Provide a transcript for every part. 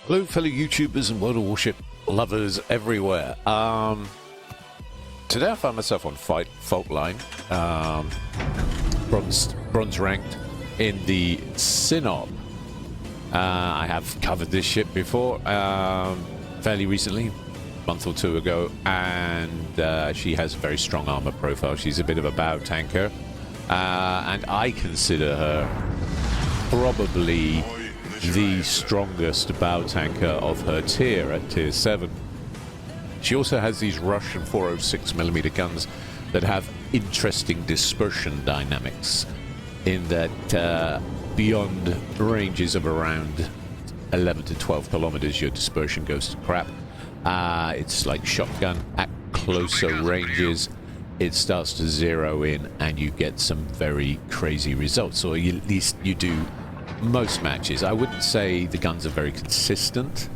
Hello, fellow YouTubers and World of Warship lovers everywhere. Today I found myself on fault line, bronze ranked in the Sinop. I have covered this ship before, fairly recently, a month or two ago, and she has a very strong armor profile. She's a bit of a bow tanker, and I consider her probably the strongest bow tanker of her tier at tier 7. She also has these Russian 406mm guns that have interesting dispersion dynamics in that beyond ranges of around 11 to 12 kilometers your dispersion goes to crap. It's like shotgun. At closer ranges it starts to zero in and you get some very crazy results, or at least you do most matches. I wouldn't say the guns are very consistent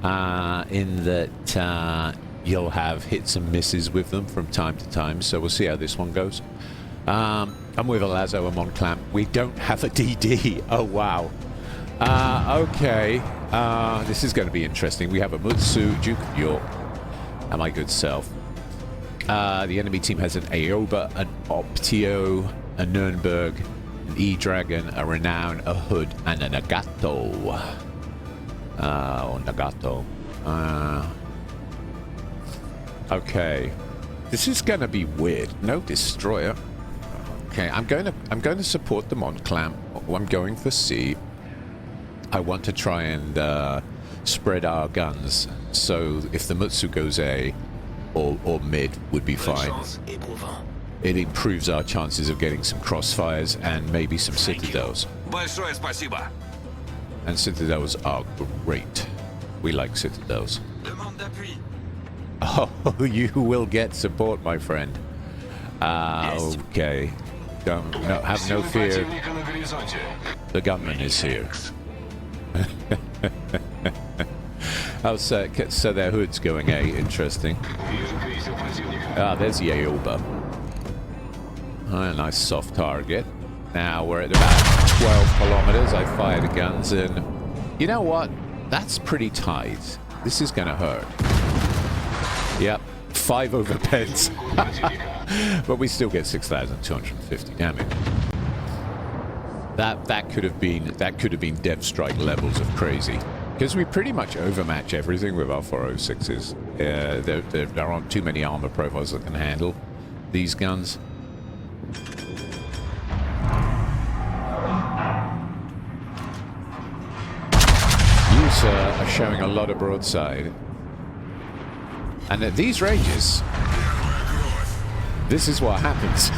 in that you'll have hits and misses with them from time to time, so we'll see how this one goes. I'm with a Lazo and Montclamp. We don't have a DD. Oh wow. Okay, this is going to be interesting. We have a Mutsu, Duke of York, and my good self. The enemy team has an Aoba, an Optio, a Nürnberg, an E-Dragon, a Renown, a Hood, and a Nagato. Or Nagato. Okay. This is gonna be weird. No destroyer. Okay, I'm going to support the Montclamp. I'm going for C. I want to try and spread our guns. So if the Mutsu goes A or mid would be fine. It improves our chances of getting some crossfires and maybe some Citadels. And Citadels are great. We like Citadels. Oh, you will get support, my friend. Okay. Have no fear. The gunman is here. Oh, so their hood's going A. Interesting. There's the Aoba. A nice soft target. Now we're at about 12 kilometers. I fire the guns, and you know what? That's pretty tight. This is going to hurt. Yep, 5 over pence. But we still get 6,250 damage. That could have been Dev Strike levels of crazy, because we pretty much overmatch everything with our 406s. There aren't too many armor profiles that can handle these guns. Are showing a lot of broadside, and at these ranges this is what happens.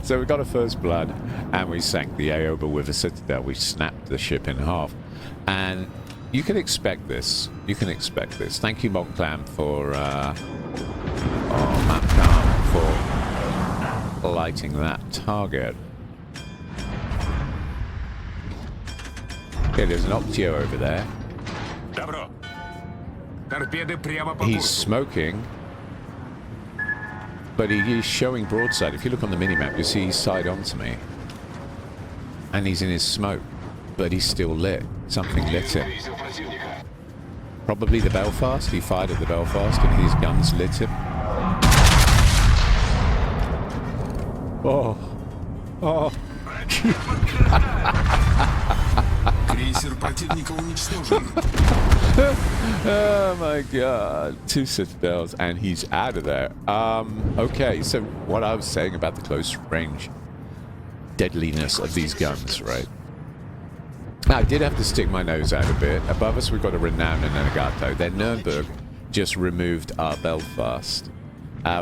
So we got a first blood and we sank the Aoba with a Citadel. We snapped the ship in half, and you can expect this. Thank you, Montclamp, for for lighting that target. Okay, there's an Optio over there. He's smoking, but he's showing broadside. If you look on the minimap, you see he's side on to me. And he's in his smoke, but he's still lit. Something lit him. Probably the Belfast. He fired at the Belfast and his guns lit him. Oh. Oh. Oh my god, 2 Citadels and he's out of there. Okay, so what I was saying about the close range deadliness of these guns, right? I did have to stick my nose out a bit. Above us we've got a Renown and a Nagato. Then Nürnberg just removed our Belfast.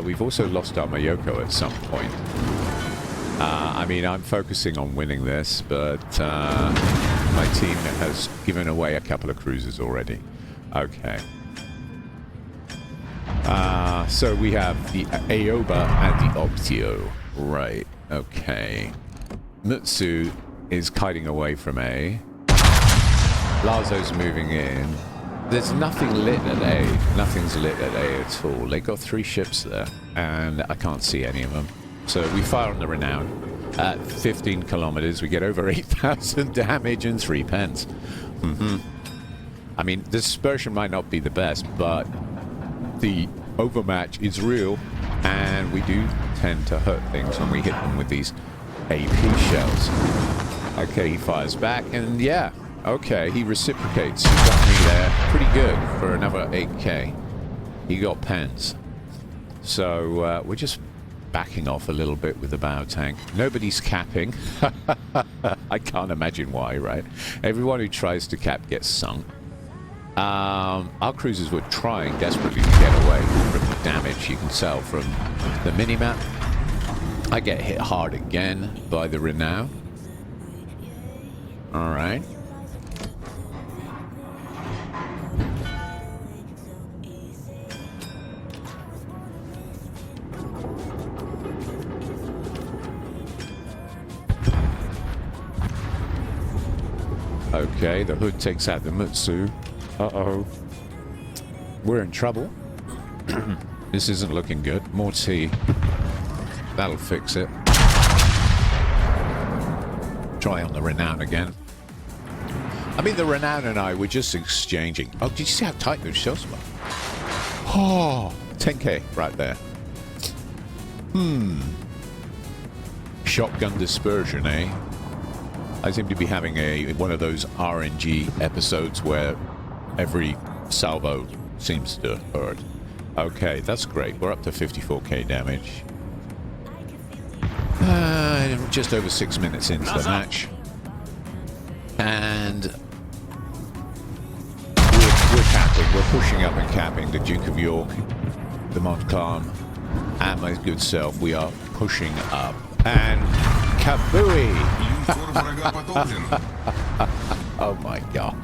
We've also lost our Mayoko at some point. I mean, I'm focusing on winning this, but my team has given away a couple of cruisers already. Okay. So we have the Aoba and the Optio. Right. Okay. Mutsu is kiting away from A. Lazo's moving in. There's nothing lit at A. Nothing's lit at A at all. They got 3 ships there, and I can't see any of them. So we fire on the Renown. At 15 kilometers, we get over 8,000 damage and 3 pence. I mean, the dispersion might not be the best, but the overmatch is real, and we do tend to hurt things when we hit them with these AP shells. Okay, he fires back, and yeah, okay, he reciprocates. He got me there pretty good for another 8k. He got pens. So we're just backing off a little bit with the bow tank. Nobody's capping. I can't imagine why, right? Everyone who tries to cap gets sunk. Our cruisers were trying desperately to get away from the damage you can tell from the minimap. I get hit hard again by the Renown. Alright. Okay, the Hood takes out the Mutsu. Uh-oh. We're in trouble. This isn't looking good. More tea. That'll fix it. Try on the Renown again. I mean, the Renown and I were just exchanging. Oh, did you see how tight those shells were? Oh, 10k right there. Shotgun dispersion, eh? I seem to be having one of those RNG episodes where every salvo seems to hurt. Okay, that's great. We're up to 54k damage. Just over 6 minutes into the match. And we're capping. We're pushing up and capping the Duke of York, the modpak, and my good self. We are pushing up. And kabooey! Oh my god.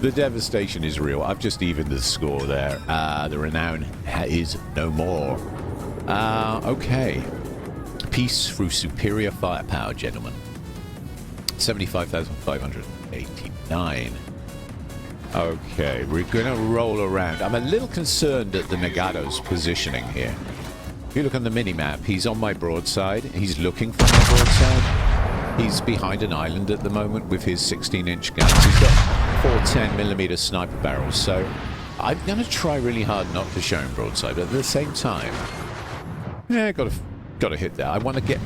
The devastation is real. I've just evened the score there. The Renown is no more. Okay. Peace through superior firepower, gentlemen. 75,589. Okay, we're gonna roll around. I'm a little concerned at the Nagato's positioning here. If you look on the mini-map, he's on my broadside. He's looking for my broadside. He's behind an island at the moment with his 16-inch guns. He's got 410mm sniper barrels, so I'm going to try really hard not to show him broadside, but at the same time, yeah, got to hit that. I want to keep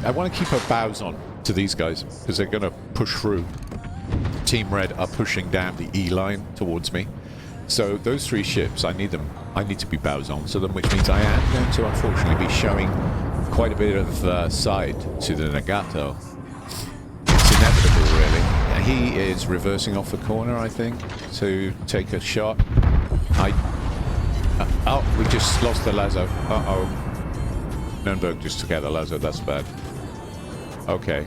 our bows on to these guys because they're going to push through. Team Red are pushing down the E line towards me. So those 3 ships, I need to be bows on to them, which means I am going to unfortunately be showing quite a bit of side to the Nagato. It's inevitable, really. He is reversing off the corner, I think, to take a shot. Oh, we just lost the Lazo. Uh-oh. Nürnberg just took out the Lazo, that's bad. Okay.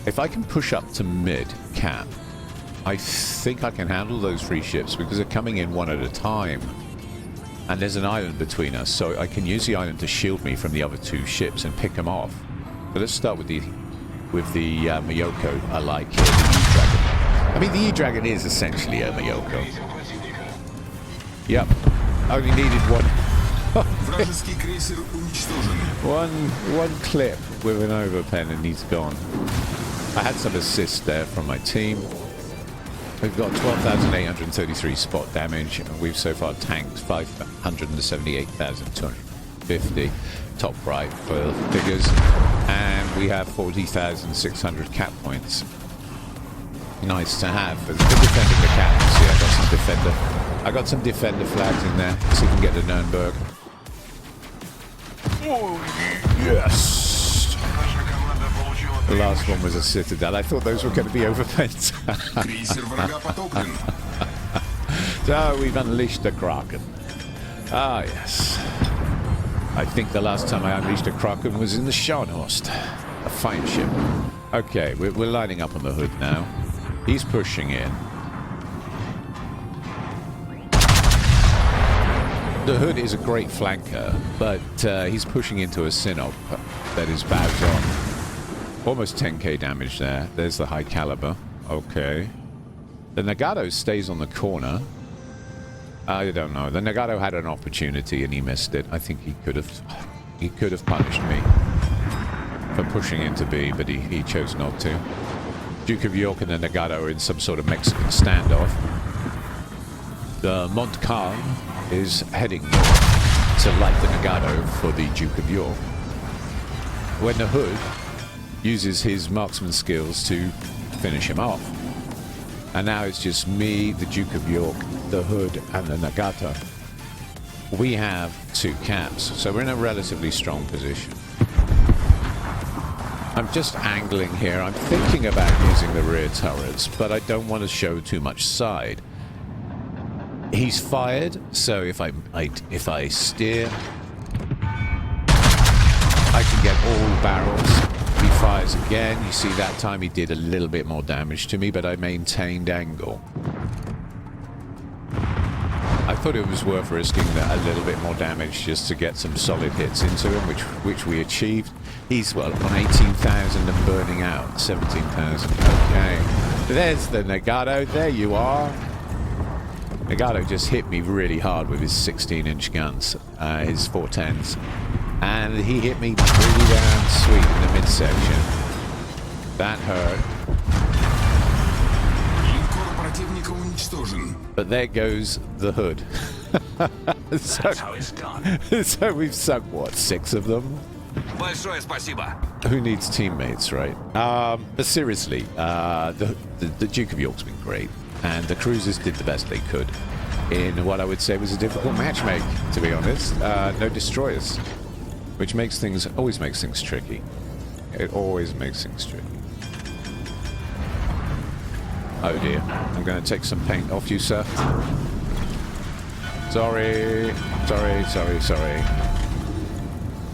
If I can push up to mid-cap, I think I can handle those 3 ships because they're coming in one at a time. And there's an island between us, so I can use the island to shield me from the other 2 ships and pick them off. But let's start with the Miyoko I like here, the E-Dragon. I mean, the E-Dragon is essentially a Miyoko. Yep. Only needed one. one clip with an overpen and he's gone. I had some assists there from my team. We've got 12,833 spot damage, and we've so far tanked 578,250. Top right for the figures, and we have 40,600 cap points. Nice to have. For defending the cap, see, I got some defender flags in there. See if we can get to Nürnberg. Oh yes. The last one was a Citadel. I thought those were going to be overpent. So we've unleashed the Kraken. Ah, yes. I think the last time I unleashed a Kraken was in the Scharnhorst. A fine ship. Okay, we're lining up on the Hood now. He's pushing in. The Hood is a great flanker, but he's pushing into a Sinop that is bows on. Almost 10k damage there. There's the high caliber. Okay. The Nagato stays on the corner. I don't know. The Nagato had an opportunity and he missed it. I think he could have punished me. for pushing into B, but he chose not to. Duke of York and the Nagato are in some sort of Mexican standoff. The modpak is heading north to light the Nagato for the Duke of York, when the Hood uses his marksman skills to finish him off. And now it's just me, the Duke of York, the Hood, and the Nagato. We have 2 caps, so we're in a relatively strong position. I'm just angling here. I'm thinking about using the rear turrets, but I don't want to show too much side. He's fired, so if I steer, I can get all barrels. He fires again. You see that time he did a little bit more damage to me, but I maintained angle. I thought it was worth risking a little bit more damage just to get some solid hits into him, which we achieved. He's, well, on 18,000 and burning out 17,000. Okay. There's the Nagato. There you are. Nagato just hit me really hard with his 16-inch guns, his 410s. And he hit me pretty damn sweet in the midsection. That hurt. But there goes the Hood. That's how it's done. So we've sunk, what, 6 of them? Большое спасибо. Who needs teammates, right? But seriously, the Duke of York's been great. And the cruisers did the best they could in what I would say was a difficult matchmake, to be honest. No destroyers. Which always makes things tricky. It always makes things tricky. Oh dear. I'm going to take some paint off you, sir. Sorry.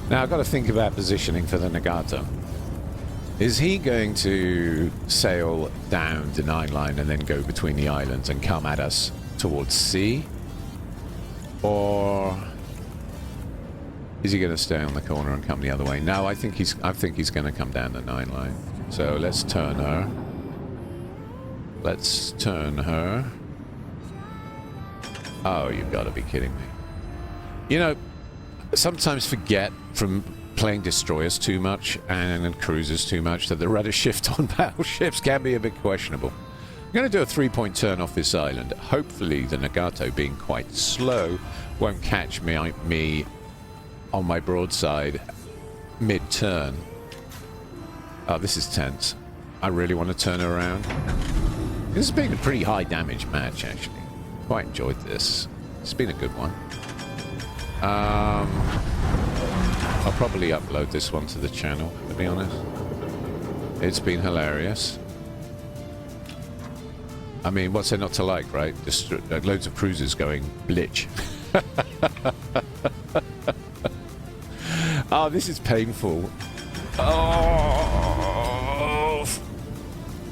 Now I've got to think about positioning for the Nagato. Is he going to sail down the 9 line and then go between the islands and come at us towards C? Or is he going to stay on the corner and come the other way? No, I think he's going to come down the 9 line. So let's turn her. Let's turn her. Oh, you've got to be kidding me. You know, sometimes forget from playing destroyers too much and cruisers too much that the rudder shift on battleships can be a bit questionable. I'm going to do a 3-point turn off this island. Hopefully the Nagato, being quite slow, won't catch me on my broadside mid-turn. Oh, this is tense. I really want to turn her around. This has been a pretty high damage match, actually. Quite enjoyed this. It's been a good one. I'll probably upload this one to the channel, to be honest. It's been hilarious. I mean, what's there not to like, right? Just loads of cruisers going blitch. Oh, this is painful. Oh,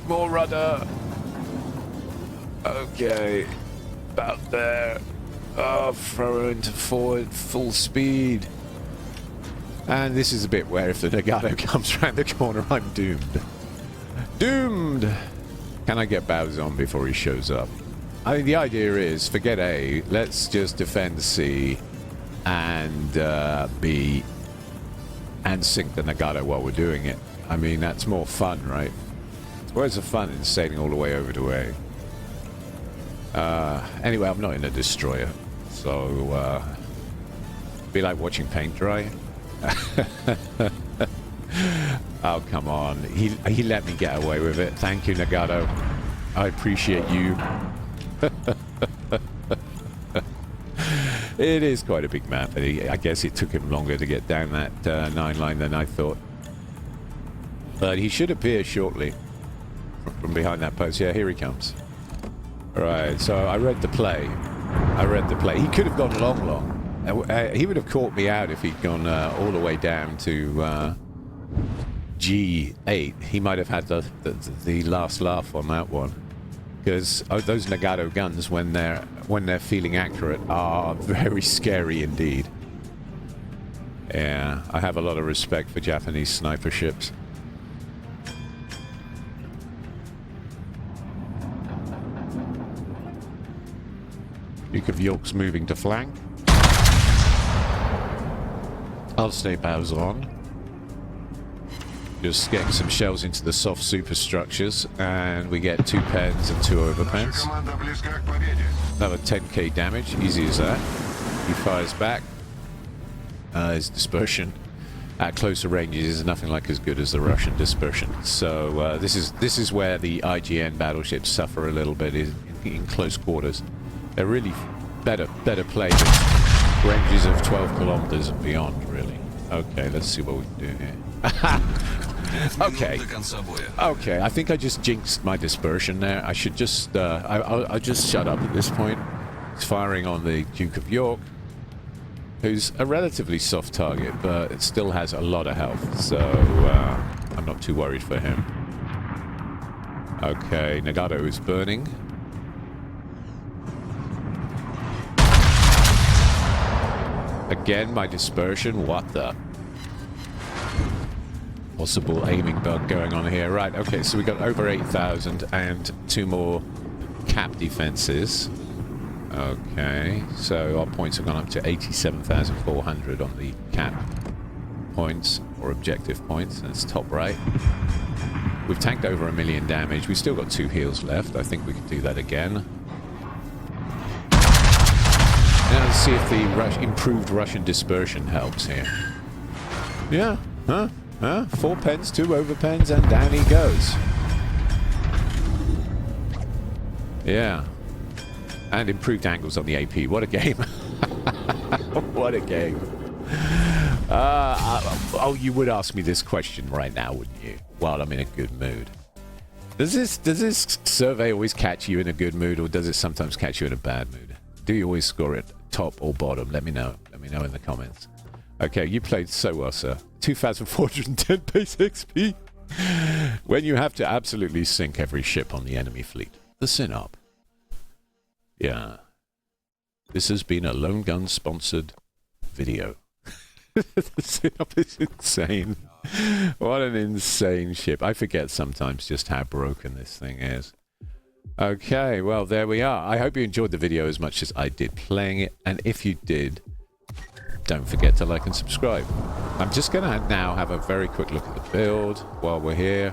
more rudder. Okay, about there. Oh, throw her into forward, full speed. And this is a bit where if the Nagato comes around the corner, I'm doomed. Doomed! Can I get bows on before he shows up? I mean, the idea is, forget A, let's just defend C and B and sink the Nagato while we're doing it. I mean, that's more fun, right? Where's the fun in sailing all the way over to A? Anyway, I'm not in a destroyer, so be like watching paint dry. Oh, come on. He let me get away with it. Thank you, Nagato. I appreciate you. It is quite a big map, but I guess it took him longer to get down that 9 line than I thought. But he should appear shortly from behind that post. Yeah, here he comes. Right, so I read the play. He could have gone long. He would have caught me out if he'd gone all the way down to G8. He might have had the last laugh on that one, because those Nagato guns, when they're feeling accurate, are very scary indeed. Yeah, I have a lot of respect for Japanese sniper ships. Duke of York's moving to flank. I'll stay bows on. Just getting some shells into the soft superstructures, and we get 2 pens and 2 overpens. Another 10k damage, easy as that. He fires back. His dispersion at closer ranges is nothing like as good as the Russian dispersion. So this is where the IGN battleships suffer a little bit in close quarters. They're really better played at ranges of 12 kilometers and beyond, really. Okay, let's see what we can do here. Okay, I think I just jinxed my dispersion there. I should just I'll just shut up at this point. He's firing on the Duke of York, who's a relatively soft target, but it still has a lot of health, so I'm not too worried for him. Okay, Nagato is burning. Again, my dispersion, what the? Possible aiming bug going on here. Right, okay, so we got over 8,000 and 2 more cap defenses. Okay, so our points have gone up to 87,400 on the cap points, or objective points. That's top right. We've tanked over 1 million damage. We've still got 2 heals left. I think we could do that again. Now let's see if the improved Russian dispersion helps here. Yeah, huh? 4 pens, 2 overpens, and down he goes. Yeah. And improved angles on the AP. What a game. What a game. Oh, you would ask me this question right now, wouldn't you? While I'm in a good mood. Does this survey always catch you in a good mood, or does it sometimes catch you in a bad mood? Do you always score it top or bottom? Let me know. Let me know in the comments. Okay, you played so well, sir. 2,410 base XP. When you have to absolutely sink every ship on the enemy fleet. The Sinop. Yeah. This has been a Lone Gun sponsored video. The Sinop is insane. What an insane ship. I forget sometimes just how broken this thing is. Okay, well, there we are. I hope you enjoyed the video as much as I did playing it. And if you did, don't forget to like and subscribe. I'm just going to now have a very quick look at the build while we're here.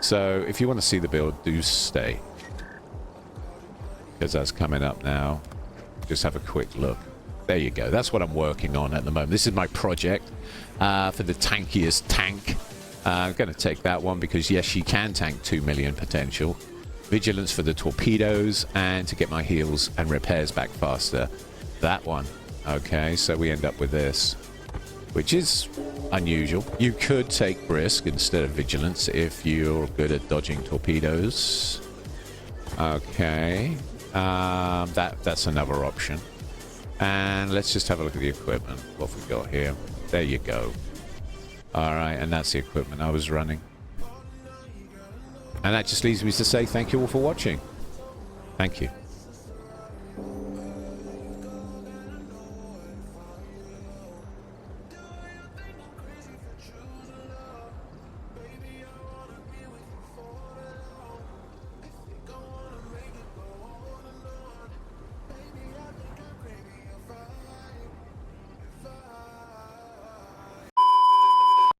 So if you want to see the build, do stay, because that's coming up now. Just have a quick look. There you go. That's what I'm working on at the moment. This is my project for the tankiest tank. I'm going to take that one because, yes, she can tank 2 million potential. Vigilance for the torpedoes, and to get my heals and repairs back faster. That one. Okay, so we end up with this, which is unusual. You could take Brisk instead of Vigilance if you're good at dodging torpedoes. Okay, that's another option. And let's just have a look at the equipment. What have we got here? There you go. Alright, and that's the equipment I was running. And that just leaves me to say thank you all for watching. Thank you.